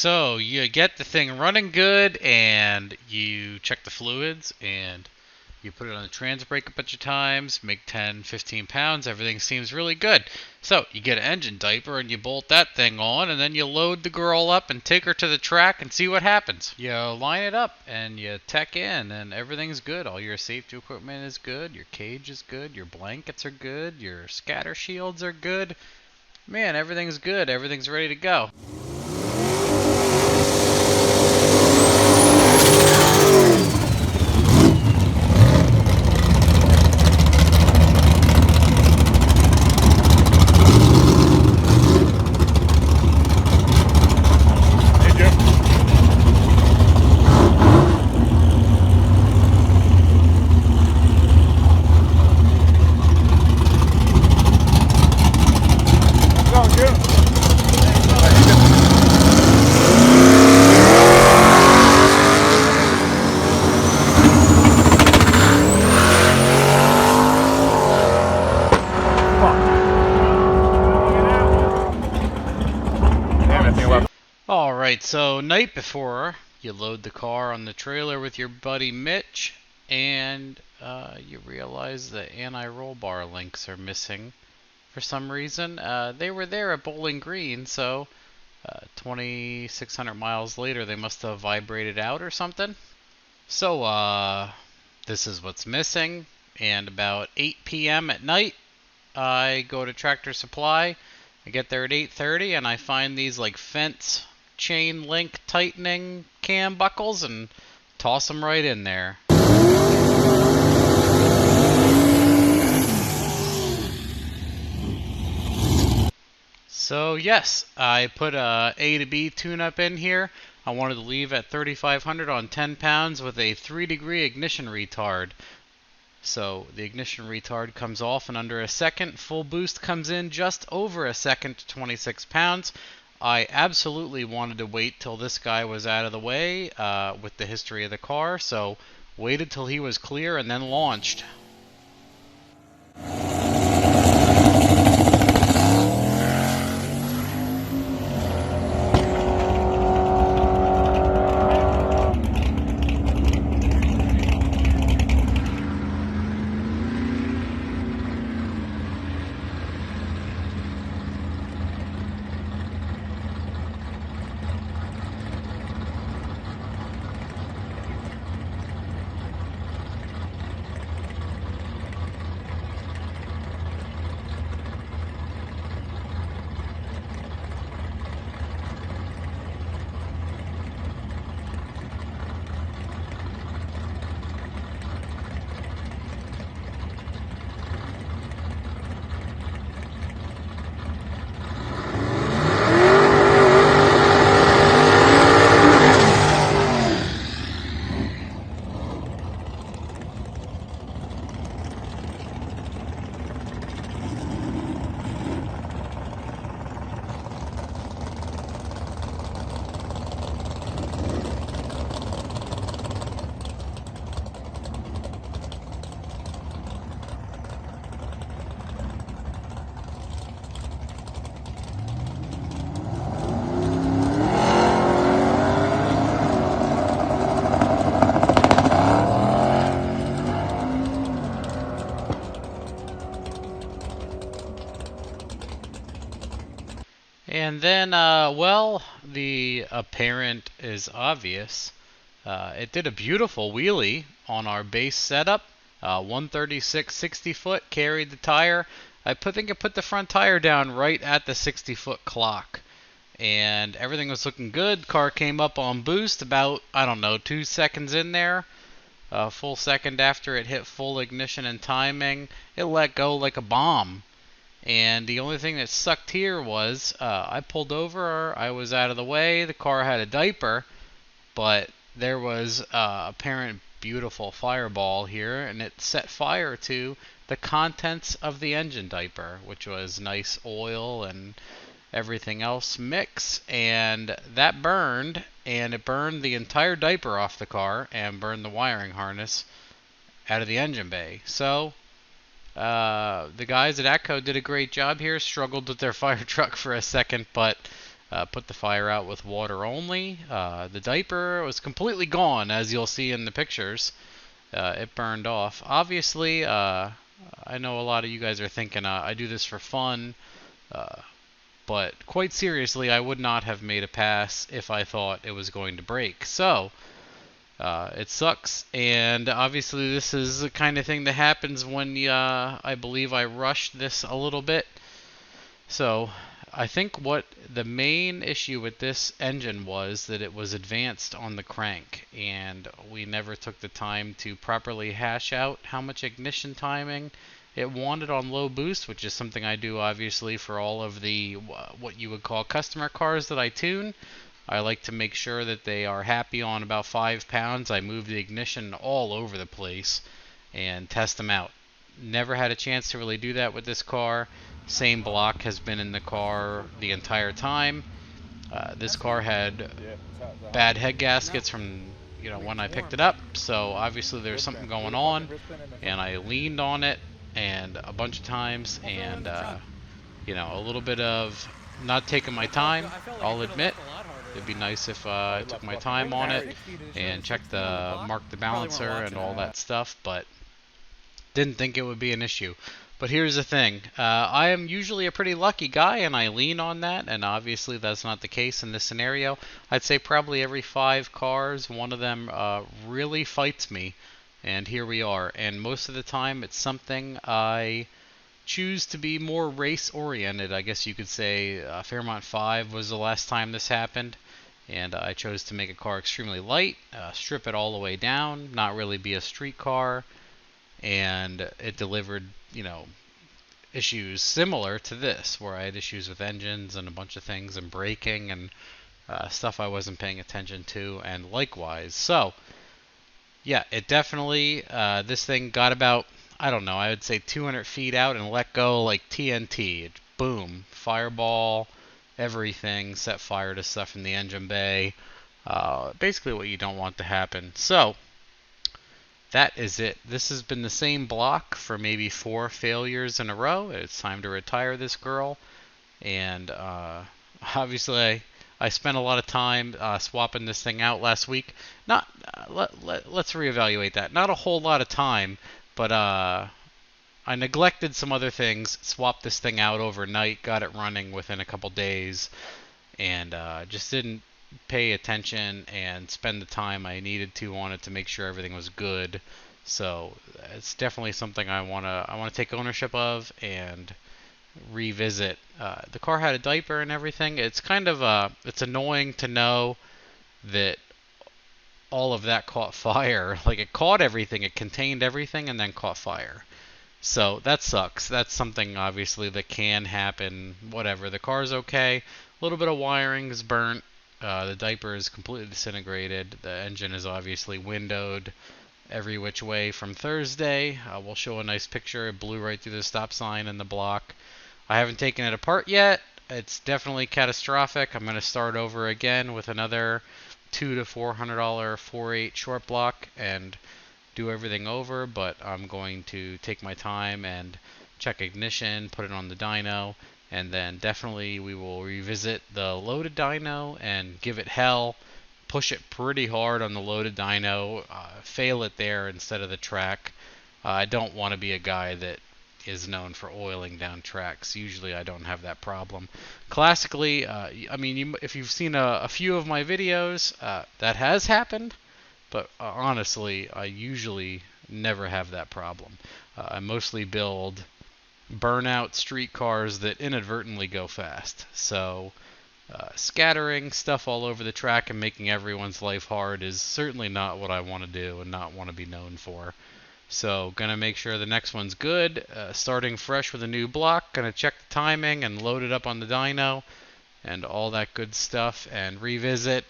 So you get the thing running good, and you check the fluids, and you put it on the trans brake a bunch of times, make 10, 15 pounds, everything seems really good. So you get an engine diaper and you bolt that thing on, and then you load the girl up and take her to the track and see what happens. You line it up and you tech in, and everything's good. All your safety equipment is good, your cage is good, your blankets are good, your scatter shields are good. Man, everything's good, everything's ready to go. Alright, so night before, you load the car on the trailer with your buddy Mitch, and you realize the anti-roll bar links are missing for some reason. They were there at Bowling Green, so 2,600 miles later they must have vibrated out or something. So this is what's missing, and about 8 p.m. at night, I go to Tractor Supply. I get there at 8:30, and I find these like fence chain link tightening cam buckles and toss them right in there. So yes, I put a A to B tune-up in here. I wanted to leave at 3,500 on 10 pounds with a 3-degree ignition retard. So the ignition retard comes off in under a second. Full boost comes in just over a second to 26 pounds. I absolutely wanted to wait till this guy was out of the way with the history of the car, so waited till he was clear and then launched. And then, well, the apparent is obvious. It did a beautiful wheelie on our base setup. 136 60-foot, carried the tire. think I put the front tire down right at the 60-foot clock. And everything was looking good. Car came up on boost about, I don't know, 2 seconds in there. A full second after it hit full ignition and timing, it let go like a bomb. And the only thing that sucked here was I pulled over, I was out of the way, the car had a diaper, but there was apparent beautiful fireball here, and it set fire to the contents of the engine diaper, which was nice oil and everything else mix, and that burned, and it burned the entire diaper off the car and burned the wiring harness out of the engine bay. So the guys at ATCO did a great job here. Struggled with their fire truck for a second, but Put the fire out with water only. The diaper was completely gone, as you'll see in the pictures. It burned off. Obviously, I know a lot of you guys are thinking I do this for fun, but quite seriously, I would not have made a pass if I thought it was going to break. So, it sucks, and obviously this is the kind of thing that happens when I believe I rushed this a little bit. So, I think what the main issue with this engine was that it was advanced on the crank, and we never took the time to properly hash out how much ignition timing it wanted on low boost, which is something I do obviously for all of the what you would call customer cars that I tune. I like to make sure that they are happy on about 5 pounds. I move the ignition all over the place and test them out. Never had a chance to really do that with this car. Same block has been in the car the entire time. This car had bad head gaskets from when I picked it up, so obviously there's something going on, and I leaned on it and a bunch of times, and a little bit of not taking my time, I'll admit. It'd be nice if I took my time on it and checked marked the balancer and all that stuff, but didn't think it would be an issue. But here's the thing, I am usually a pretty lucky guy, and I lean on that, and obviously that's not the case in this scenario. I'd say probably every 5 cars, one of them really fights me, and here we are. And most of the time it's something I choose to be more race-oriented, I guess you could say. Fairmont 5 was the last time this happened, and I chose to make a car extremely light, strip it all the way down, not really be a street car, and it delivered, issues similar to this, where I had issues with engines and a bunch of things and braking and stuff I wasn't paying attention to, and likewise. So, yeah, it definitely, this thing got about, I don't know, I would say 200 feet out and let go like TNT. It, boom, fireball, everything, set fire to stuff in the engine bay. Basically what you don't want to happen. So, that is it. This has been the same block for maybe 4 failures in a row. It's time to retire this girl. And obviously I spent a lot of time swapping this thing out last week. Not let's reevaluate that. Not a whole lot of time, but I neglected some other things, swapped this thing out overnight, got it running within a couple days, and just didn't pay attention and spend the time I needed to on it to make sure everything was good. So it's definitely something I wanna take ownership of and revisit. The car had a diaper and everything. It's kind of it's annoying to know that all of that caught fire. Like, it caught everything, it contained everything, and then caught fire. So that sucks. That's something obviously that can happen. Whatever. The car's okay. A little bit of wiring is burnt. The diaper is completely disintegrated. The engine is obviously windowed every which way from Thursday. We'll show a nice picture. It blew right through the stop sign and the block. I haven't taken it apart yet. It's definitely catastrophic. I'm going to start over again with another $200 to $400 4.8 short block and do everything over, but I'm going to take my time and check ignition, put it on the dyno, and then definitely we will revisit the loaded dyno and give it hell, push it pretty hard on the loaded dyno, fail it there instead of the track. I don't want to be a guy that is known for oiling down tracks. Usually I don't have that problem. Classically, I mean, if you've seen a few of my videos, that has happened, but honestly, I usually never have that problem. I mostly build burnout street cars that inadvertently go fast. So scattering stuff all over the track and making everyone's life hard is certainly not what I want to do and not want to be known for. So gonna make sure the next one's good, starting fresh with a new block, gonna check the timing and load it up on the dyno and all that good stuff and revisit.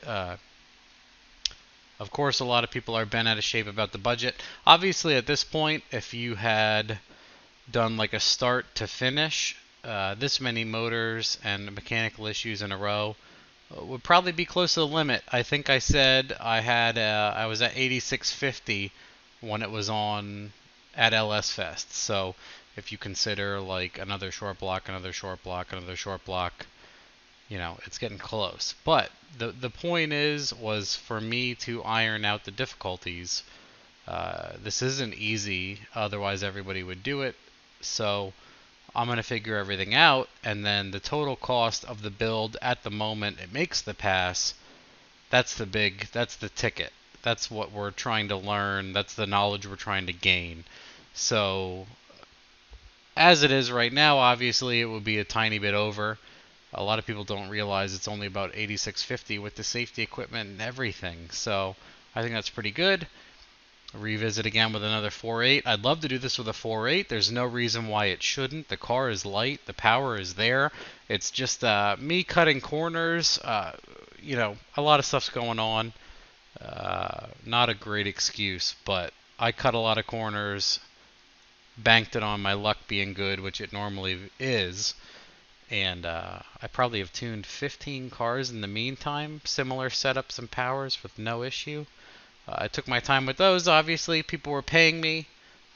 Of course, a lot of people are bent out of shape about the budget. Obviously, at this point, if you had done like a start to finish, this many motors and mechanical issues in a row would probably be close to the limit. I think I said I was at 8650 when it was on at LS Fest. So if you consider like another short block, another short block, another short block, it's getting close. But the point was for me to iron out the difficulties. This isn't easy, otherwise everybody would do it. So I'm going to figure everything out, and then the total cost of the build at the moment it makes the pass, that's the ticket. That's what we're trying to learn. That's the knowledge we're trying to gain. So as it is right now, obviously it would be a tiny bit over. A lot of people don't realize it's only about 8650 with the safety equipment and everything. So I think that's pretty good. Revisit again with another 4.8. I'd love to do this with a 4.8. There's no reason why it shouldn't. The car is light. The power is there. It's just me cutting corners. A lot of stuff's going on. Not a great excuse, but I cut a lot of corners. Banked it on my luck being good, which it normally is. And I probably have tuned 15 cars in the meantime. Similar setups and powers with no issue. I took my time with those, obviously. People were paying me.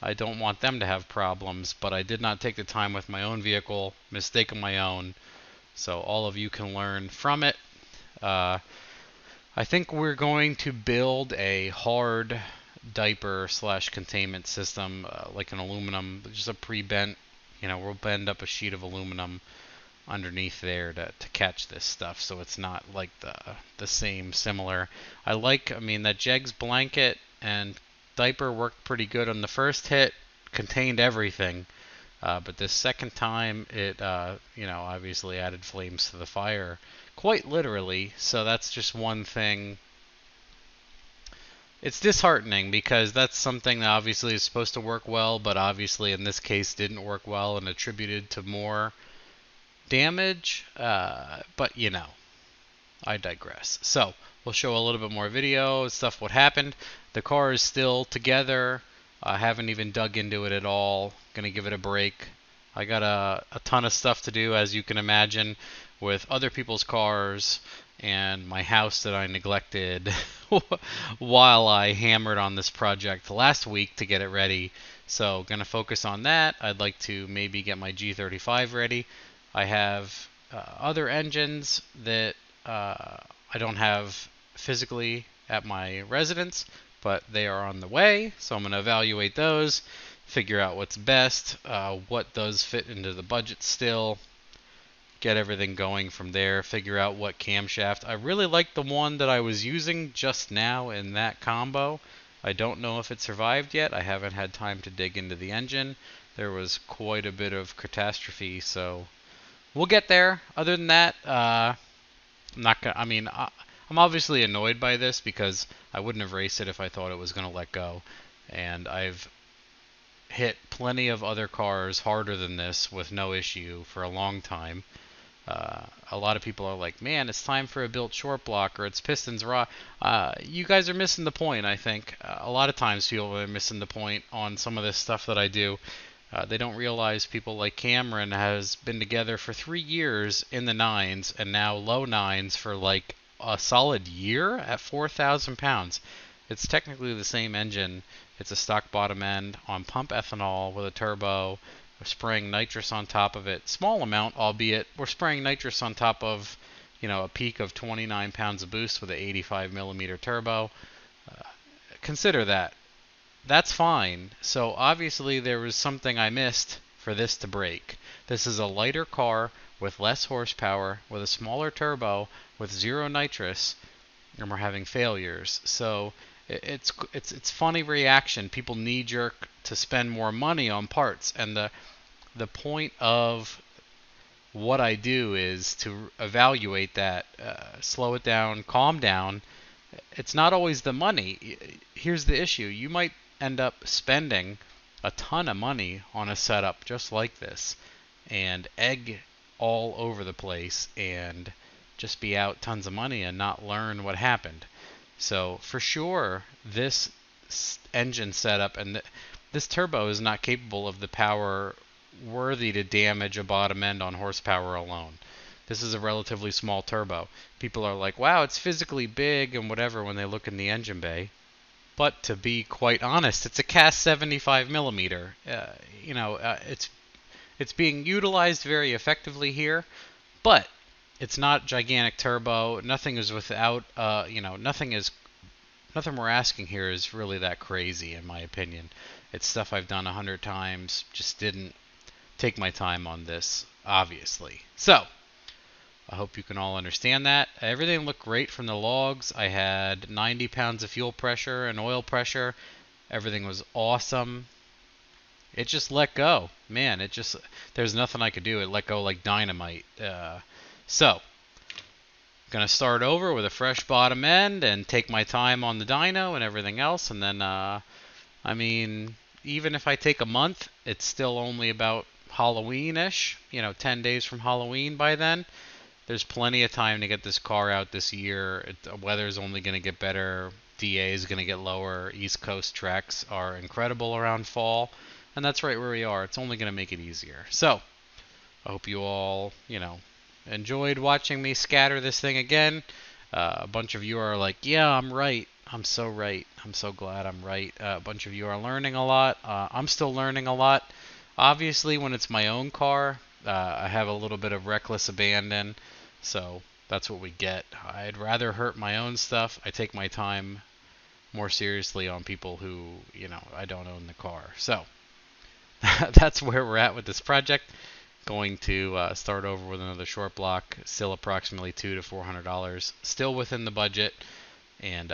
I don't want them to have problems, but I did not take the time with my own vehicle. Mistake of my own. So all of you can learn from it. I think we're going to build a hard diaper / containment system, like an aluminum, just a pre-bent. We'll bend up a sheet of aluminum underneath there to catch this stuff, so it's not like the same similar. That Jegs blanket and diaper worked pretty good on the first hit, contained everything, but this second time it obviously added flames to the fire, quite literally. So that's just one thing. It's disheartening because that's something that obviously is supposed to work well, but obviously in this case didn't work well and attributed to more damage, but I digress. So we'll show a little bit more video, stuff what happened. The car is still together. I haven't even dug into it at all. Gonna give it a break. I got a ton of stuff to do, as you can imagine, with other people's cars and my house that I neglected while I hammered on this project last week to get it ready. So gonna focus on that. I'd like to maybe get my G35 ready. I have other engines that I don't have physically at my residence, but they are on the way, so I'm going to evaluate those, figure out what's best, what does fit into the budget still, get everything going from there, figure out what camshaft. I really like the one that I was using just now in that combo. I don't know if it survived yet. I haven't had time to dig into the engine. There was quite a bit of catastrophe, so we'll get there. Other than that, I'm not gonna. I'm obviously annoyed by this because I wouldn't have raced it if I thought it was gonna let go, and I've hit plenty of other cars harder than this with no issue for a long time. A lot of people are like, man, it's time for a built short block, or it's pistons raw. You guys are missing the point, I think. A lot of times people are missing the point on some of this stuff that I do. They don't realize people like Cameron has been together for 3 years in the nines and now low nines for like a solid year at 4,000 pounds. It's technically the same engine. It's a stock bottom end on pump ethanol with a turbo. We're spraying nitrous on top of it. Small amount, albeit we're spraying nitrous on top of, a peak of 29 pounds of boost with an 85 millimeter turbo. Consider that. That's fine. So obviously there was something I missed for this to break. This is a lighter car with less horsepower, with a smaller turbo, with zero nitrous, and we're having failures. So it's funny reaction. People knee jerk to spend more money on parts, and the point of what I do is to evaluate that, slow it down, calm down. It's not always the money. Here's the issue. You might end up spending a ton of money on a setup just like this and egg all over the place and just be out tons of money and not learn what happened. So for sure, this engine setup and this turbo is not capable of the power worthy to damage a bottom end on horsepower alone. This is a relatively small turbo. People are like, wow, it's physically big and whatever when they look in the engine bay. But to be quite honest, it's a cast 75 millimeter. It's being utilized very effectively here. But It's not gigantic turbo. Nothing is without, nothing we're asking here is really that crazy, in my opinion. It's stuff I've done 100 times. Just didn't take my time on this, obviously. So, I hope you can all understand that. Everything looked great from the logs. I had 90 pounds of fuel pressure and oil pressure. Everything was awesome. It just let go. Man, there's nothing I could do. It let go like dynamite. So, gonna start over with a fresh bottom end and take my time on the dyno and everything else. And then, I mean, even if I take a month, it's still only about Halloween-ish. 10 days from Halloween by then. There's plenty of time to get this car out this year. The weather's only going to get better. DA is going to get lower. East Coast treks are incredible around fall. And that's right where we are. It's only going to make it easier. So, I hope you all, enjoyed watching me scatter this thing again. A bunch of you are like, yeah, I'm right. I'm so right. I'm so glad I'm right. A bunch of you are learning a lot. I'm still learning a lot. Obviously, when it's my own car, I have a little bit of reckless abandon. So that's what we get. I'd rather hurt my own stuff. I take my time more seriously on people who, I don't own the car. So that's where we're at with this project. Going to start over with another short block, still approximately $200 to $400, still within the budget, and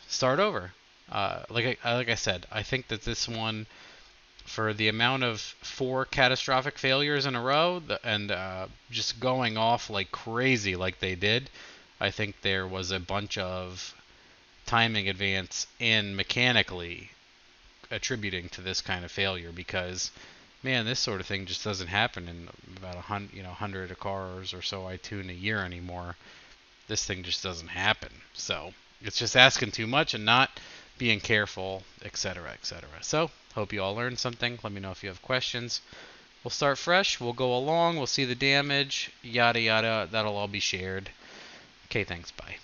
start over. Like I said, I think that this one, for the amount of 4 catastrophic failures in a row, and just going off like crazy like they did, I think there was a bunch of timing advance in mechanically attributing to this kind of failure, because man, this sort of thing just doesn't happen in about 100 cars or so I tune a year anymore. This thing just doesn't happen. So it's just asking too much and not being careful, etc., etc. So hope you all learned something. Let me know if you have questions. We'll start fresh. We'll go along. We'll see the damage. Yada yada. That'll all be shared. Okay, thanks. Bye.